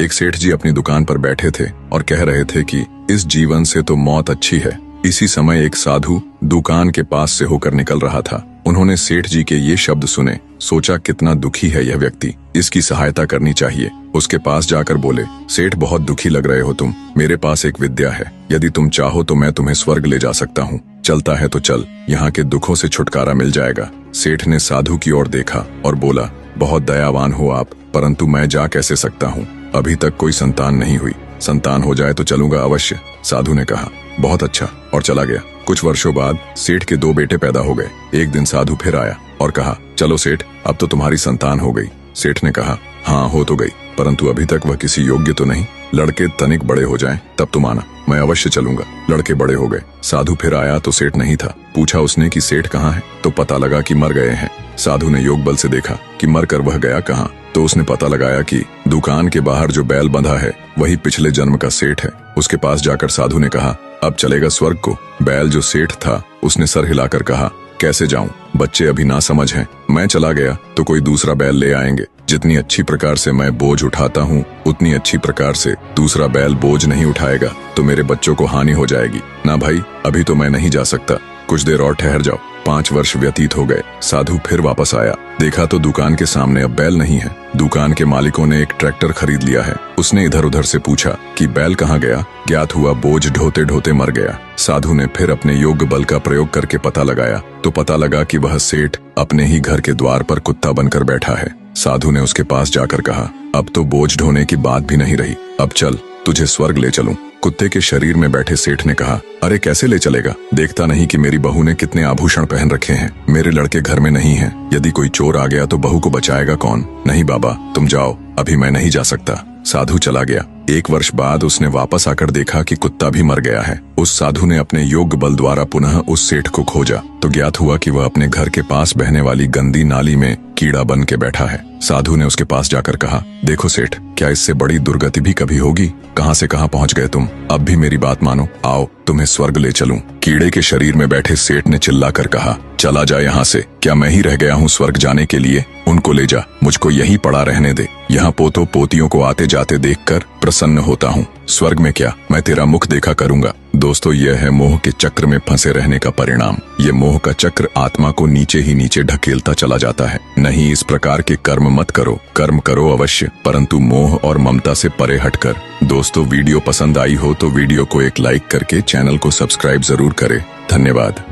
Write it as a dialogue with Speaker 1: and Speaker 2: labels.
Speaker 1: एक सेठ जी अपनी दुकान पर बैठे थे और कह रहे थे कि इस जीवन से तो मौत अच्छी है। इसी समय एक साधु दुकान के पास से होकर निकल रहा था। उन्होंने सेठ जी के ये शब्द सुने, सोचा कितना दुखी है यह व्यक्ति, इसकी सहायता करनी चाहिए। उसके पास जाकर बोले, सेठ बहुत दुखी लग रहे हो तुम, मेरे पास एक विद्या है, यदि तुम चाहो तो मैं तुम्हें स्वर्ग ले जा सकता हूँ। चलता है तो चल, यहाँ के दुखों से छुटकारा मिल जाएगा। सेठ ने साधु की ओर देखा और बोला, बहुत दयावान हो आप, परंतु मैं जा कैसे सकता हूँ, अभी तक कोई संतान नहीं हुई, संतान हो जाए तो चलूंगा अवश्य। साधु ने कहा, बहुत अच्छा, और चला गया। कुछ वर्षों बाद सेठ के 2 बेटे पैदा हो गए। एक दिन साधु फिर आया और कहा, चलो सेठ, अब तो तुम्हारी संतान हो गई। सेठ ने कहा, हाँ हो तो गई, परंतु अभी तक वह किसी योग्य तो नहीं, लड़के तनिक बड़े हो जाएं तब तुम आना, मैं अवश्य चलूंगा। लड़के बड़े हो गए। साधु फिर आया तो सेठ नहीं था। पूछा उसने कि सेठ कहाँ है, तो पता लगा कि मर गए हैं। साधु ने योग बल से देखा कि मर कर वह गया कहाँ, तो उसने पता लगाया कि दुकान के बाहर जो बैल बंधा है वही पिछले जन्म का सेठ है। उसके पास जाकर साधु ने कहा, अब चलेगा स्वर्ग को। बैल जो सेठ था उसने सर हिलाकर कहा, कैसे जाऊं, बच्चे अभी ना समझ हैं, मैं चला गया तो कोई दूसरा बैल ले आएंगे। जितनी अच्छी प्रकार से मैं बोझ उठाता हूँ उतनी अच्छी प्रकार से दूसरा बैल बोझ नहीं उठाएगा तो मेरे बच्चों को हानि हो जाएगी। ना भाई, अभी तो मैं नहीं जा सकता, कुछ देर और ठहर जाओ। 5 वर्ष व्यतीत हो गए। साधु फिर वापस आया, देखा तो दुकान के सामने अब बैल नहीं है। दुकान के मालिकों ने एक ट्रैक्टर खरीद लिया है। उसने इधर उधर से पूछा कि बैल कहाँ गया। ज्ञात हुआ बोझ ढोते ढोते मर गया। साधु ने फिर अपने योग बल का प्रयोग करके पता लगाया तो पता लगा कि वह सेठ अपने ही घर के द्वार पर कुत्ता बनकर बैठा है। साधु ने उसके पास जाकर कहा, अब तो बोझ ढोने की बात भी नहीं रही, अब चल तुझे स्वर्ग ले चलूं। कुत्ते के शरीर में बैठे सेठ ने कहा, अरे कैसे ले चलेगा, देखता नहीं कि मेरी बहू ने कितने आभूषण पहन रखे हैं, मेरे लड़के घर में नहीं हैं, यदि कोई चोर आ गया तो बहू को बचाएगा कौन। नहीं बाबा, तुम जाओ, अभी मैं नहीं जा सकता। साधु चला गया। 1 वर्ष बाद उसने वापस आकर देखा कि कुत्ता भी मर गया है। उस साधु ने अपने योग बल द्वारा पुनः उस सेठ को खोजा तो ज्ञात हुआ कि वह अपने घर के पास बहने वाली गंदी नाली में कीड़ा बन के बैठा है। साधु ने उसके पास जाकर कहा, देखो सेठ, क्या इससे बड़ी दुर्गति भी कभी होगी, कहां से कहां पहुंच गए तुम, अब भी मेरी बात मानो, आओ तुम्हें स्वर्ग ले चलूं। कीड़े के शरीर में बैठे सेठ ने चिल्लाकर कहा, चला जा यहाँ से, क्या मैं ही रह गया हूँ स्वर्ग जाने के लिए, उनको ले जा, मुझको यहीं पड़ा रहने दे, यहाँ पोतों पोतियों को आते जाते देखकर प्रसन्न होता हूँ, स्वर्ग में क्या, मैं तेरा मुख देखा करूंगा। दोस्तों, यह है मोह के चक्र में फंसे रहने का परिणाम। ये मोह का चक्र आत्मा को नीचे ही नीचे ढकेलता चला जाता है। नहीं, इस प्रकार के कर्म मत करो, कर्म करो अवश्य, परंतु मोह और ममता से परे हटकर। दोस्तों, वीडियो पसंद आई हो तो वीडियो को एक लाइक करके चैनल को सब्सक्राइब जरूर करें। धन्यवाद।